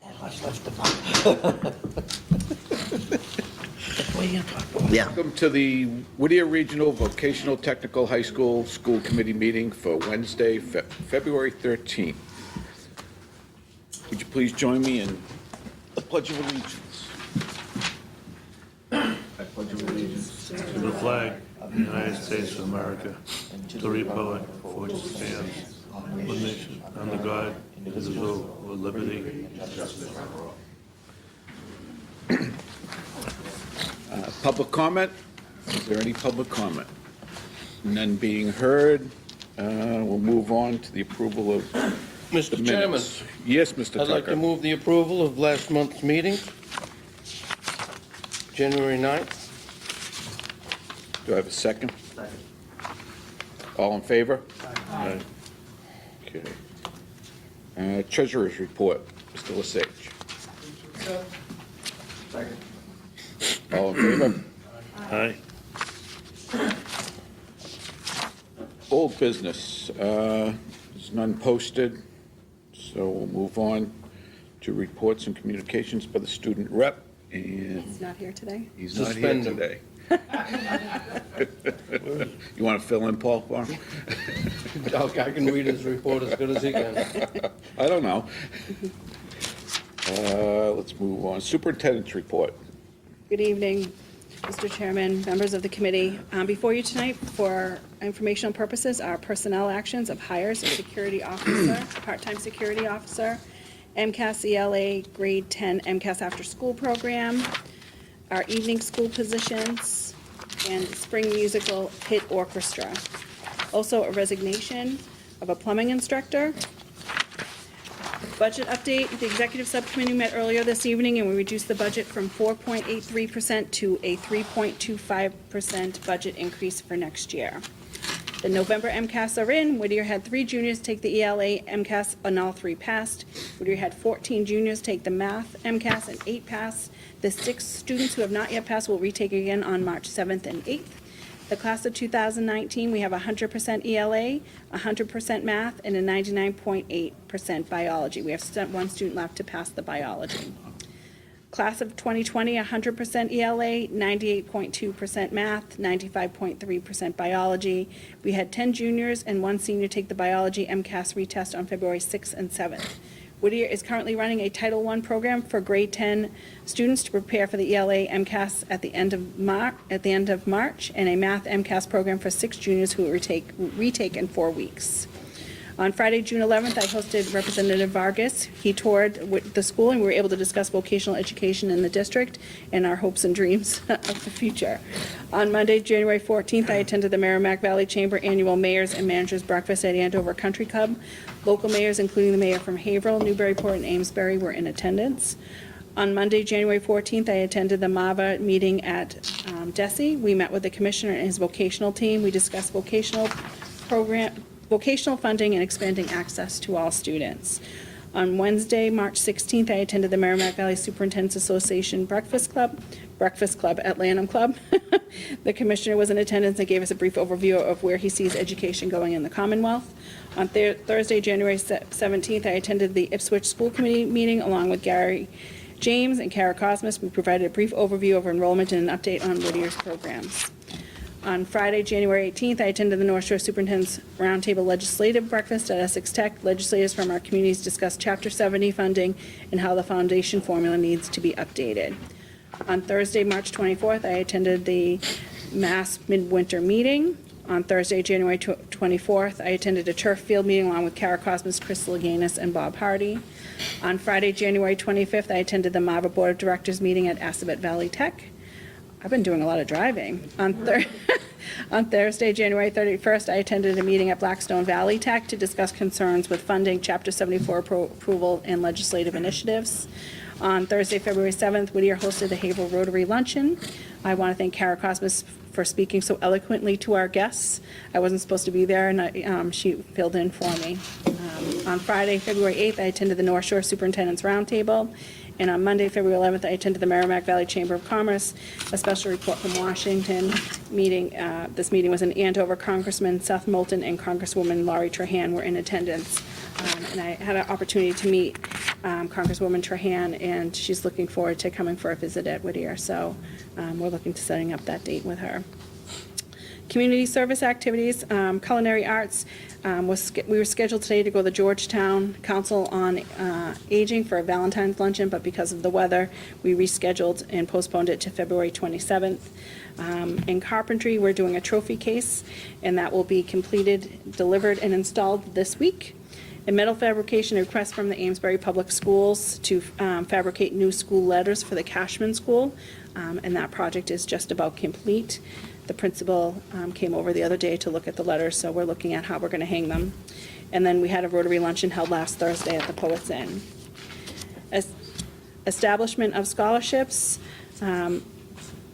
Yeah. Welcome to the Whittier Regional Vocational Technical High School School Committee meeting for Wednesday, February 13th. Would you please join me in the Pledge of Allegiance? I pledge allegiance To the flag of the United States of America, to the republic for which it stands, one nation, under God, indivisible, with liberty and justice for all. Public comment? Is there any public comment? None being heard. We'll move on to the approval of the Mr. Chairman, minutes. Yes, Mr. Tucker. I'd like to move the approval of last month's meeting, January 9th. Do I have a second? Second. All in favor? Aye. Okay. Treasurer's report, Mr. Lesage. Second. All in favor? Aye. Old business, there's none posted, so we'll move on to reports and communications by the student rep, and He's not here today. he's not here Suspend him. today. You want to fill in, Paul, for him? I can read his report as good as he can. I don't know. Let's move on. Superintendent's report. Good evening, Mr. Chairman, members of the committee. Before you tonight, for informational purposes, our personnel actions of hires a security officer, a part-time security officer, MCAS ELA grade 10 MCAS after-school program, our evening school positions, and spring musical hit orchestra. Also, a resignation of a plumbing instructor. Budget update, the executive subcommittee met earlier this evening and we reduced the budget from 4.83% to a 3.25% budget increase for next year. The November MCAS are in. Whittier had 3 juniors take the ELA MCAS and all 3 passed. Whittier had 14 juniors take the math MCAS and 8 passed. The 6 students who have not yet passed will retake again on March 7th and 8th. The class of 2019, we have 100% ELA, 100% math, and a 99.8% biology. We have 1 student left to pass the biology. Class of 2020, 100% ELA, 98.2% math, 95.3% biology. We had 10 juniors and 1 senior take the biology MCAS retest on February 6th and 7th. Whittier is currently running a Title I program for grade 10 students to prepare for the ELA MCAS at the end of March, and a math MCAS program for 6 juniors who will retake in 4 weeks. On Friday, June 11th, I hosted Representative Vargas. He toured the school and we were able to discuss vocational education in the district and our hopes and dreams of the future. On Monday, January 14th, I attended the Merrimack Valley Chamber Annual Mayors and Managers Breakfast at Andover Country Club. Local mayors, including the mayor from Haverhill, Newburyport, and Amesbury, were in attendance. On Monday, January 14th, I attended the MAVA meeting at DESE. We met with the commissioner and his vocational team. We discussed vocational funding and expanding access to all students. On Wednesday, March 16th, I attended the Merrimack Valley Superintendent's Association Breakfast Club at Lanham Club. The commissioner was in attendance and gave us a brief overview of where he sees education going in the Commonwealth. On Thursday, January 17th, I attended the Ipswich School Committee meeting along with Gary James and Kara Cosmas. We provided a brief overview of enrollment and an update on Whittier's programs. On Friday, January 18th, I attended the North Shore Superintendent's Roundtable Legislative Breakfast at Essex Tech. Legislators from our communities discussed Chapter 70 funding and how the foundation formula needs to be updated. On Thursday, March 24th, I attended the Mass Midwinter Meeting. On Thursday, January 24th, I attended a turf field meeting along with Kara Cosmas, Chris Laganis, and Bob Hardy. On Friday, January 25th, I attended the MAVA Board of Directors meeting at Assabet Valley Tech. I've been doing a lot of driving. On Thursday, January 31st, I attended a meeting at Blackstone Valley Tech to discuss concerns with funding, Chapter 74 approval, and legislative initiatives. On Thursday, February 7th, Whittier hosted the Haverhill Rotary Luncheon. I want to thank Kara Cosmas for speaking so eloquently to our guests. I wasn't supposed to be there, and she filled in for me. On Friday, February 8th, I attended the North Shore Superintendent's Roundtable. And on Monday, February 11th, I attended the Merrimack Valley Chamber of Commerce, a special report from Washington meeting. This meeting was in Andover. Congressman Seth Moulton and Congresswoman Laurie Trahan were in attendance. And I had an opportunity to meet Congresswoman Trahan, and she's looking forward to coming for a visit at Whittier. So we're looking to setting up that date with her. Community service activities, culinary arts. We were scheduled today to go to the Georgetown Council on Aging for a Valentine's luncheon, but because of the weather, we rescheduled and postponed it to February 27th. In carpentry, we're doing a trophy case, and that will be completed, delivered, and installed this week. In metal fabrication, a request from the Amesbury Public Schools to fabricate new school letters for the Cashman School, and that project is just about complete. The principal came over the other day to look at the letters, so we're looking at how we're going to hang them. And then we had a Rotary luncheon held last Thursday at the Poets Inn. Establishment of scholarships.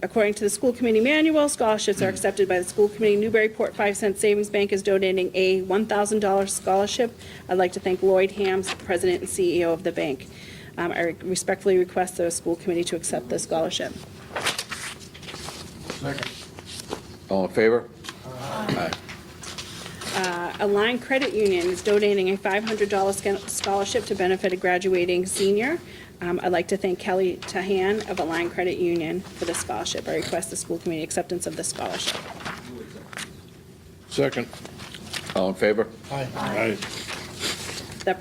According to the school committee manual, scholarships are accepted by the school committee. Newburyport 5-cent Savings Bank is donating a $1,000 scholarship. I'd like to thank Lloyd Hams, president and CEO of the bank. I respectfully request the school committee to accept the scholarship. Second. All in favor? Aye. Align Credit Union is donating a $500 scholarship to benefit a graduating senior. I'd like to thank Kelly Tahan of Align Credit Union for the scholarship. I request the school committee acceptance of the scholarship. Second. All in favor? Aye. The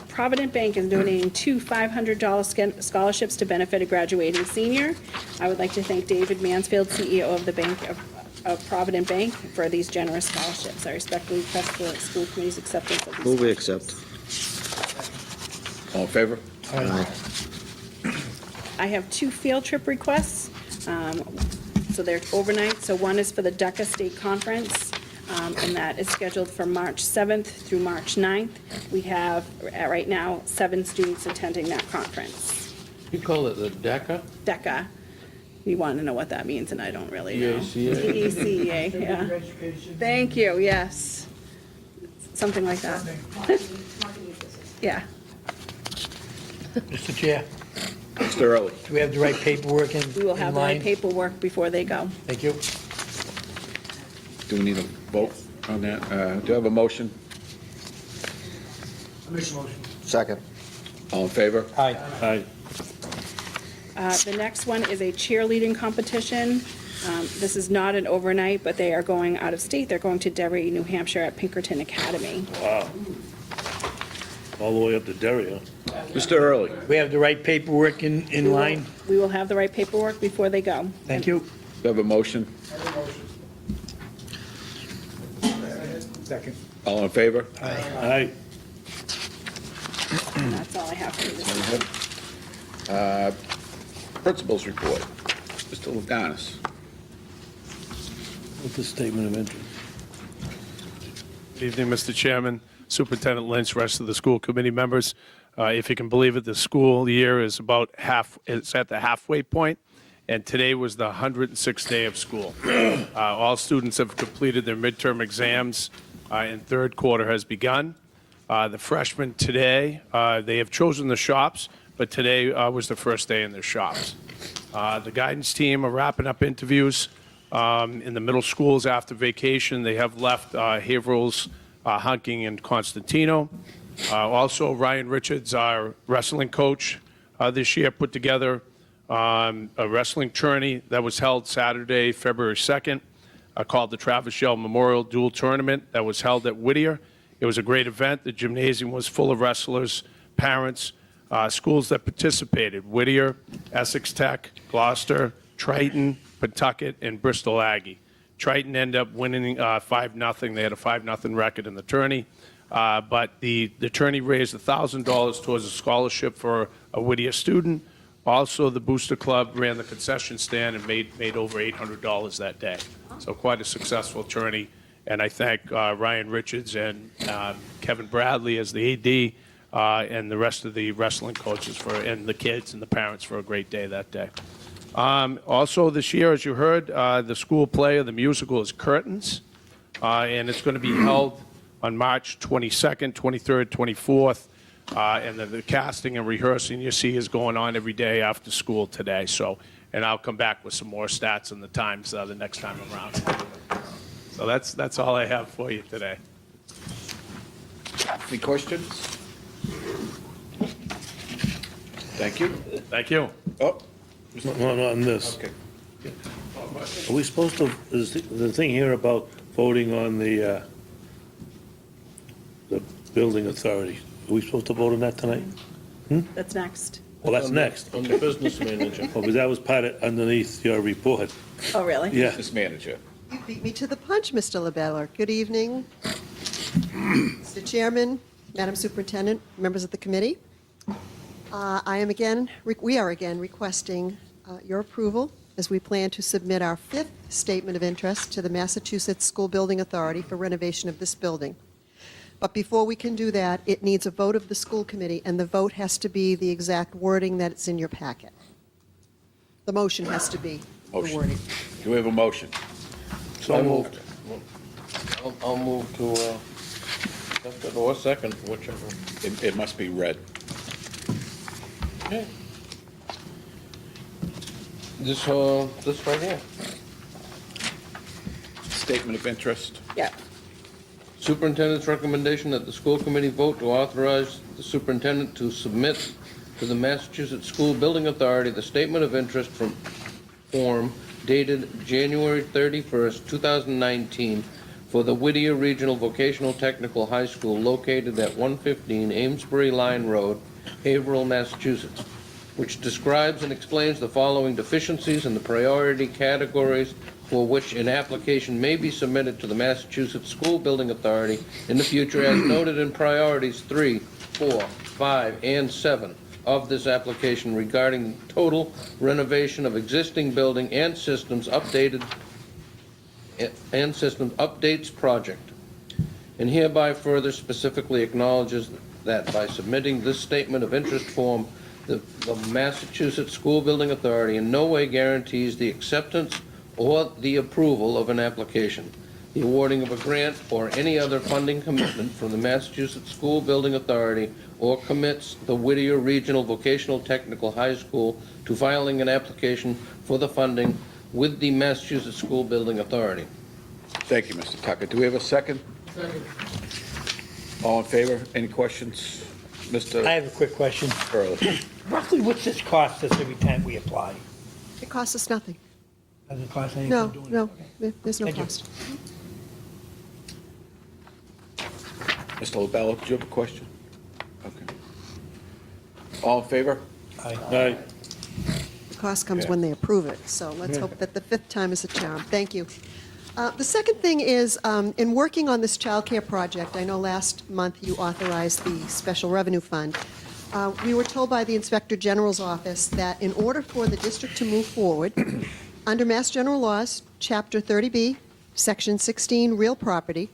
Provident Bank is donating two $500 scholarships to benefit a graduating senior. I would like to thank David Mansfield, CEO of the Bank of Provident Bank, for these generous scholarships. I respectfully request the school committee's acceptance of these. Move we accept. All in favor? I have two field trip requests. So they're overnight. So one is for the DECA State Conference, and that is scheduled for March 7th through March 9th. We have, right now, 7 students attending that conference. You call it the DECA? DECA. You want to know what that means, and I don't really know. DACA? DACA, yeah. Thank you, yes. Something like that. Yeah. Mr. Chair, Mr. Early. do we have the right paperwork in line? We will have the right paperwork before they go. Thank you. Do we need a vote on that? Do you have a motion? Second. All in favor? Aye. Aye. The next one is a cheerleading competition. This is not an overnight, but they are going out of state. They're going to Derry, New Hampshire at Pinkerton Academy. Wow. All the way up to Derry, huh? Mr. Early. We have the right paperwork in line? We will have the right paperwork before they go. Thank you. Do you have a motion? Second. All in favor? Aye. And that's all I have for you this evening. Principal's report. Mr. Laganis. What's the statement of interest? Good evening, Mr. Chairman, Superintendent Lynch, rest of the school committee members. If you can believe it, the school year is it's at the halfway point, and today was the 106th day of school. All students have completed their midterm exams, and third quarter has begun. The freshmen today, they have chosen the shops, but today was the first day in their shops. The guidance team are wrapping up interviews in the middle schools after vacation. They have left Haverhill's, Hunking, and Constantino. Also, Ryan Richards, our wrestling coach, this year put together a wrestling tourney that was held Saturday, February 2nd, called the Travis Shell Memorial Dual Tournament that was held at Whittier. It was a great event. The gymnasium was full of wrestlers, parents, schools that participated: Whittier, Essex Tech, Gloucester, Triton, Pawtucket, and Bristol Aggie. Triton ended up winning 5-0. They had a 5-0 record in the tourney. But the tourney raised $1,000 towards a scholarship for a Whittier student. Also, the Booster Club ran the concession stand and made over $800 that day. So quite a successful tourney. And I thank Ryan Richards and Kevin Bradley as the AD and the rest of the wrestling coaches and the kids and the parents for a great day that day. Also this year, as you heard, the school play of the musical is Curtains, and it's going to be held on March 22nd, 23rd, 24th, and the casting and rehearsing you see is going on every day after school today. So, and I'll come back with some more stats and the times the next time around. So that's all I have for you today. Any questions? Thank you. Thank you. Oh, No, not on this. okay. Are we supposed to, is the thing here about voting on the building authority? Are we supposed to vote on that tonight? That's next. Well, that's next. On the business manager. Oh, but that was part of, underneath your report. Oh, really? Yeah. Business manager. You beat me to the punch, Mr. LaBella. Good evening, Mr. Chairman, Madam Superintendent, members of the committee. We are again requesting your approval as we plan to submit our fifth statement of interest to the Massachusetts School Building Authority for renovation of this building. But before we can do that, it needs a vote of the school committee, and the vote has to be the exact wording that's in your packet. The motion has to be the Motion. wording. Do we have a motion? So moved. I'll move to, or second, whichever. It must be read. Okay. This right here. Statement of interest. Yeah. Superintendent's recommendation that the school committee vote to authorize the superintendent to submit to the Massachusetts School Building Authority the statement of interest from form dated January 31st, 2019 for the Whittier Regional Vocational Technical High School located at 115 Amesbury Line Road, Haverhill, Massachusetts, which describes and explains the following deficiencies in the priority categories for which an application may be submitted to the Massachusetts School Building Authority in the future as noted in priorities 3, 4, 5, and 7 of this application regarding total renovation of existing building and systems updates project, and hereby further specifically acknowledges that by submitting this statement of interest form, the Massachusetts School Building Authority in no way guarantees the acceptance or the approval of an application, the awarding of a grant, or any other funding commitment from the Massachusetts School Building Authority, or commits the Whittier Regional Vocational Technical High School to filing an application for the funding with the Massachusetts School Building Authority. Thank you, Mr. Tucker. Do we have a second? Second. All in favor? Any questions? Mr. I have a quick question. Early. Roughly, what's this cost us every time we apply? It costs us nothing. Doesn't cost anything No, doing it? no, Okay. there's no Thank you. cost. Mr. LaBella, do you have a question? Okay. All in favor? Aye. The cost comes when they approve it, so let's hope that the fifth time is a charm. Thank you. The second thing is, in working on this childcare project, I know last month you authorized the special revenue fund. We were told by the Inspector General's office that in order for the district to move forward, under Mass General Laws, Chapter 30B, Section 16, Real Property,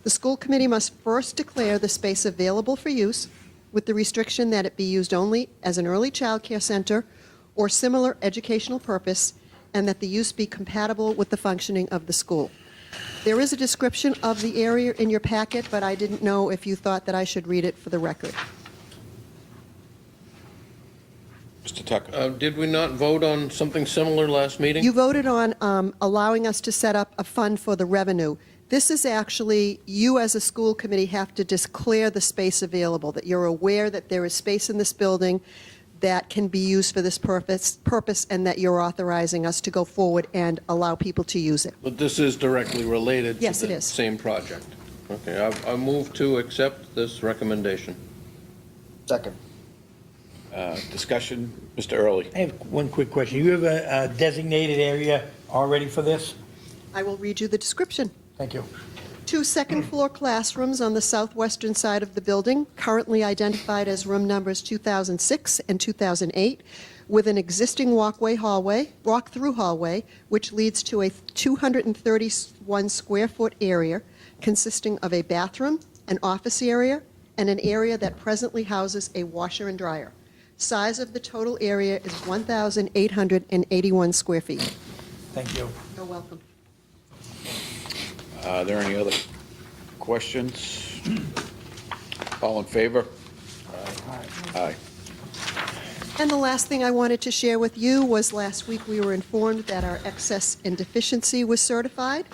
the school committee must first declare the space available for use with the restriction that it be used only as an early child care center or similar educational purpose, and that the use be compatible with the functioning of the school. There is a description of the area in your packet, but I didn't know if you thought that I should read it for the record. Mr. Tucker? Did we not vote on something similar last meeting? You voted on allowing us to set up a fund for the revenue. This is actually, you as a school committee have to declare the space available, that you're aware that there is space in this building that can be used for this purpose, and that you're authorizing us to go forward and allow people to use it. But this is directly related to Yes, it the is. same project. Okay, I move to accept this recommendation. Second. Discussion, Mr. Early. I have one quick question. You have a designated area already for this? I will read you the description. Thank you. 2 second-floor classrooms on the southwestern side of the building, currently identified as room numbers 2006 and 2008, with an existing walk-through hallway, which leads to a 231-square-foot area consisting of a bathroom, an office area, and an area that presently houses a washer and dryer. Size of the total area is 1,881 square feet. Thank you. You're welcome. Are there any other questions? All in favor? Aye. And the last thing I wanted to share with you was last week we were informed that our excess and deficiency was certified.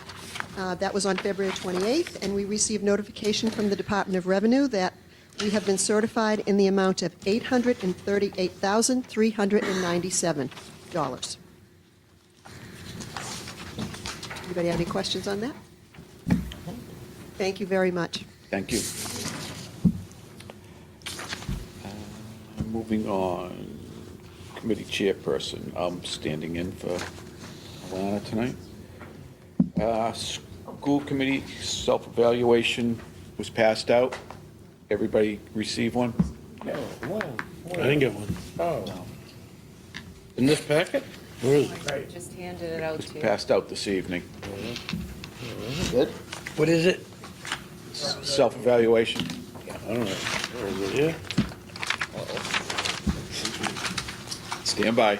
That was on February 28th, and we received notification from the Department of Revenue that we have been certified in the amount of $838,397. Anybody have any questions on that? Thank you very much. Thank you. Moving on, committee chairperson, I'm standing in for Alana tonight. School committee self-evaluation was passed out. Everybody receive one? I didn't get one. Oh. In this packet? Where is it? Just handed it out to you. Passed out this evening. Good. What is it? Self-evaluation. I don't know. Where is it here? Stand by.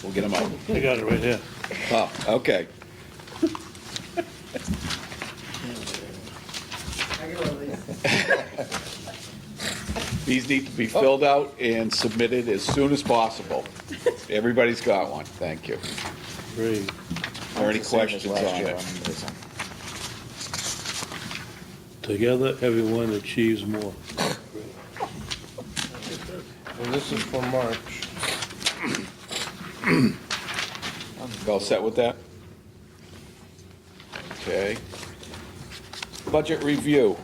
We'll get them out. I got it right here. Oh, okay. These need to be filled out and submitted as soon as possible. Everybody's got one. Thank you. Great. Are there any questions on it? Together, everyone achieves more. And this is for March. You all set with that? Okay. Budget review.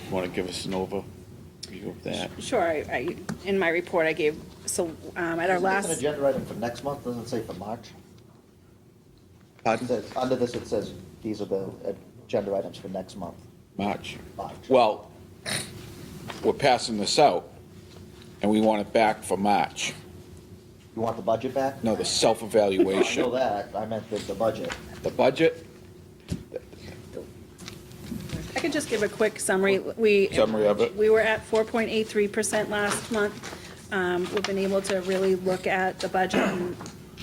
Want to give us an overview of that? Sure, in my report, I gave, so at our Isn't this an last, agenda item for next month, doesn't it say for March? It Pardon? says, under this, it says, these are the agenda items for next month, March. March. Well, we're passing this out, and we want it back for March. You want the budget back? No, the I know self-evaluation. that, I meant the budget. The budget, I could just give a quick summary. Summary of it. We were at 4.83% last month. We've been able to really look at the budget and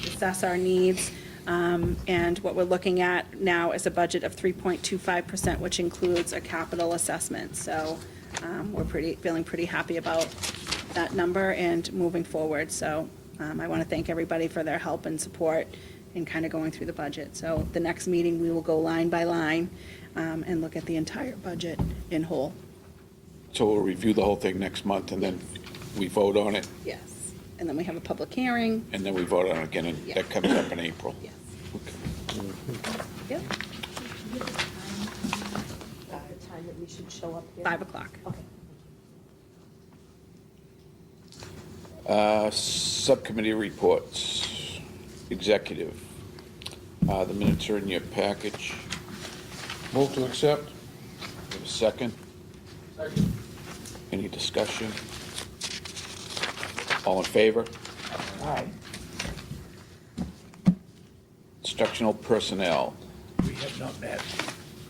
assess our needs. And what we're looking at now is a budget of 3.25%, which includes a capital assessment. So we're feeling pretty happy about that number and moving forward. So I want to thank everybody for their help and support in kind of going through the budget. So the next meeting, we will go line by line and look at the entire budget in whole. so we'll review the whole thing next month, and then we vote on it, Yes. And then we have a public hearing. and then we vote on it again, and that comes up in April. Yes. Yep, The time that we should show up here? 5 o'clock. Okay. Subcommittee reports, executive. The minutes are in your package. Move to accept? Have a second? Second. Any discussion? All in favor? Aye. Instructional personnel, We have not met.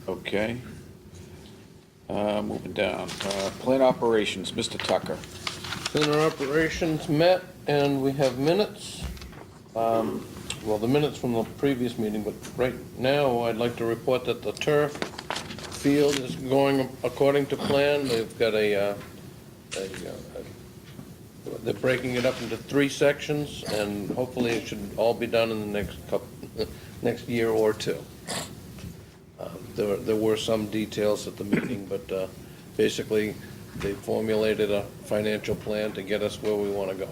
okay. Moving down, plant operations, Mr. Tucker. Center operations met, and we have minutes. Well, the minutes from the previous meeting, but right now, I'd like to report that the turf field is going according to plan. They've got they're breaking it up into 3 sections, and hopefully it should all be done in the next year or two. There were some details at the meeting, but basically, they formulated a financial plan to get us where we want to go.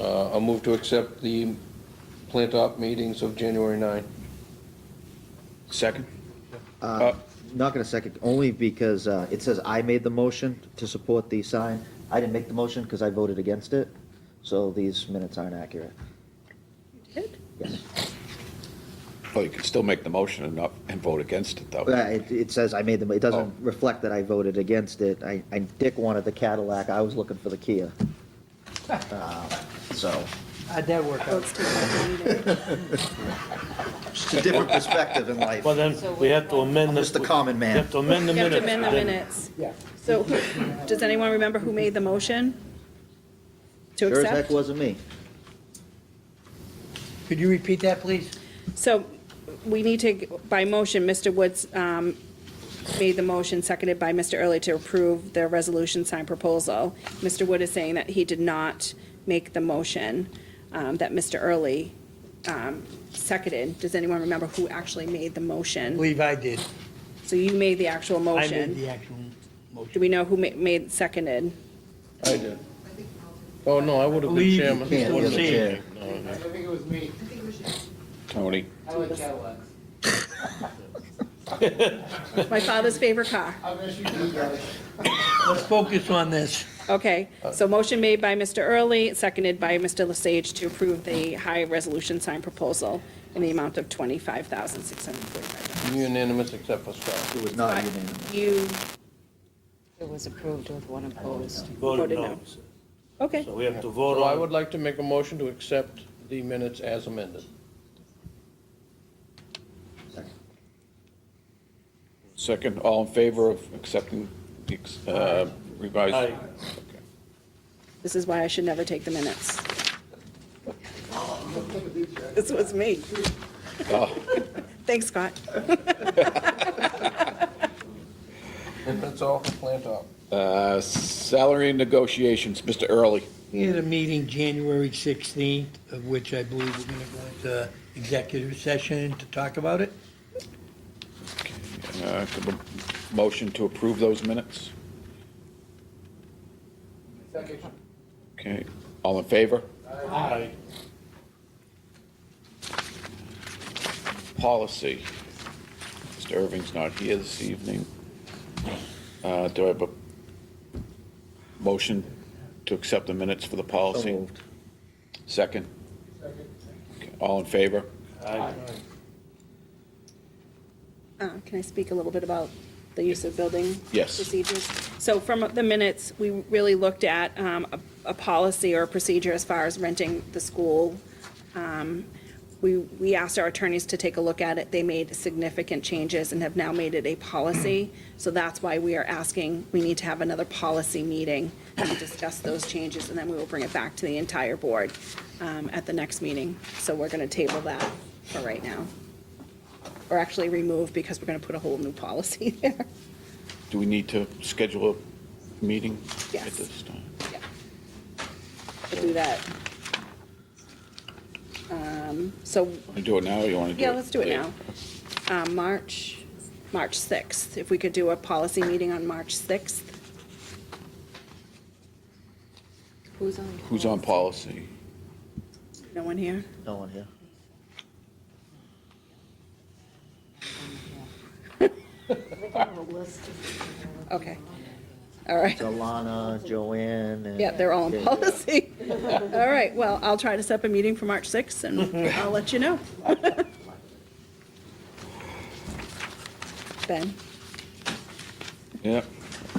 I'll move to accept the plant op meetings of January 9. Second? Not gonna second, only because it says I made the motion to support the sign. I didn't make the motion because I voted against it, so these minutes aren't accurate. You did? Yes. Oh, you can still make the motion and vote against it, though. It says I made them, it doesn't reflect that I voted against it. Dick wanted the Cadillac, I was looking for the Kia. So, How'd that work out? Let's take that meeting. it's a different perspective in life. Well, then, we have to amend the... Just the common man. We have to amend the You have minutes. to amend the minutes. Yeah. So, does anyone remember who made the motion to Sure as accept? heck wasn't me. Could you repeat that, please? So, we need to, by motion, Mr. Woods made the motion, seconded by Mr. Early, to approve the resolution sign proposal. Mr. Wood is saying that he did not make the motion, that Mr. Early seconded. Does anyone remember who actually made the I motion? believe I did. So you made the actual I made motion. the actual motion. Do we know who made seconded? I did. Oh, no, I would have been Believe you chairman. can't, you're the chair. Tony? My father's favorite car. Let's focus on this. Okay, so motion made by Mr. Early, seconded by Mr. Lesage to approve the high resolution sign proposal in the amount of $25,645. Unanimous except for Scott. It was not unanimous. You It was approved with one opposed. voted no. Okay, So we have to vote So I on would like to make a motion to accept the minutes as amended. Second, all in favor of accepting the revised? Aye. Okay. this is why I should never take the minutes. This was me. Oh, Thanks, Scott. And that's all for plant op. salary negotiations, Mr. Early. We had a meeting January 16th, of which I believe we're going to go into executive session to talk about it. Could a motion to approve those minutes? Okay, all in favor? Aye. Policy. Mr. Irving's not here this evening. Do I have a motion to accept the minutes for the policy? So moved. Second? Okay, all in favor? Aye. Can I speak a little bit about the use of building Yes. procedures? So from the minutes, we really looked at a policy or a procedure as far as renting the school. We asked our attorneys to take a look at it. They made significant changes and have now made it a policy. So that's why we are asking, we need to have another policy meeting to discuss those changes, and then we will bring it back to the entire board at the next meeting. So we're going to table that for right now. Or actually remove, because we're going to put a whole new policy there. Do we need to schedule a meeting Yes. at this time? Yeah. We'll do that. So, Want to do it now, or you want to do it? yeah, let's do it later? now. March 6th, if we could do a policy meeting on March 6th. Who's on? Who's on policy? No one here? No one here. Okay. All right. It's Alana, Joanne, and. Yeah, they're all in Yeah. policy. All right, well, I'll try to set up a meeting for March 6th, and I'll let you know. Ben? Yep.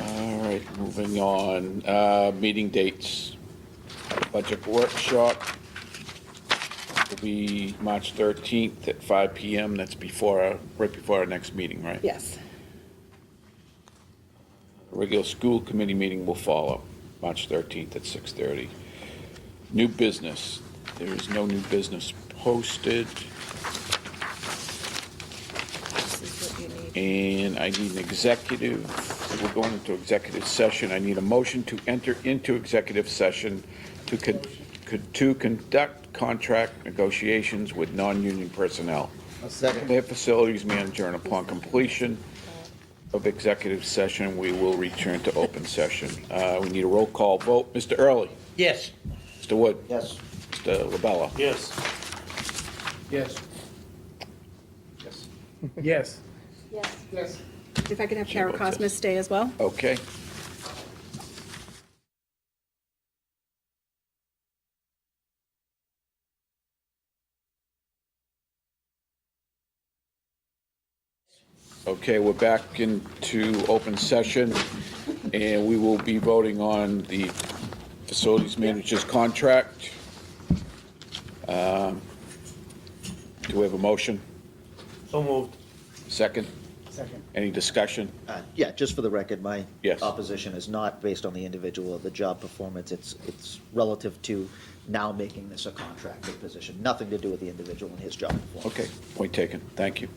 All right, moving on. Meeting dates. Budget workshop will be March 13th at 5 PM. That's right before our next meeting, right? Yes. Regular school committee meeting will follow, March 13th at 6:30. New business. There is no new business posted. This is what you need. And I need an executive. We're going into executive session. I need a motion to enter into executive session to conduct contract negotiations with non-union personnel. Second. Their facilities manager, and upon completion of executive session, we will return to open session. We need a roll call vote. Mr. Early? Yes. Mr. Wood? Yes. Mr. LaBella? Yes. Yes. Yes. If I could have She Kara votes yes. Cosmas stay as well? Okay. Okay, we're back into open session, and we will be voting on the facilities manager's contract. Do we have a motion? So moved. Second? Second. Any discussion? Yeah, just for the record, my Yes. opposition is not based on the individual or the job performance. It's relative to now making this a contracted position. Nothing to do with the individual and his job performance. Okay, point taken. Thank you.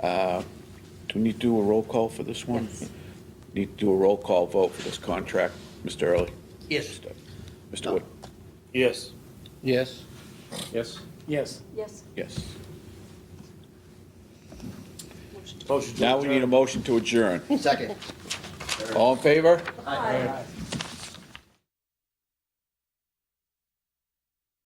Do we need to do a roll call for this one? Yes. Need to do a roll call vote for this contract, Mr. Early? Yes. Mr. Wood? Yes. Yes. Yes. Yes. Yes. Yes. Motion to Now we need a adjourn. motion to adjourn. Second. All in favor? Aye.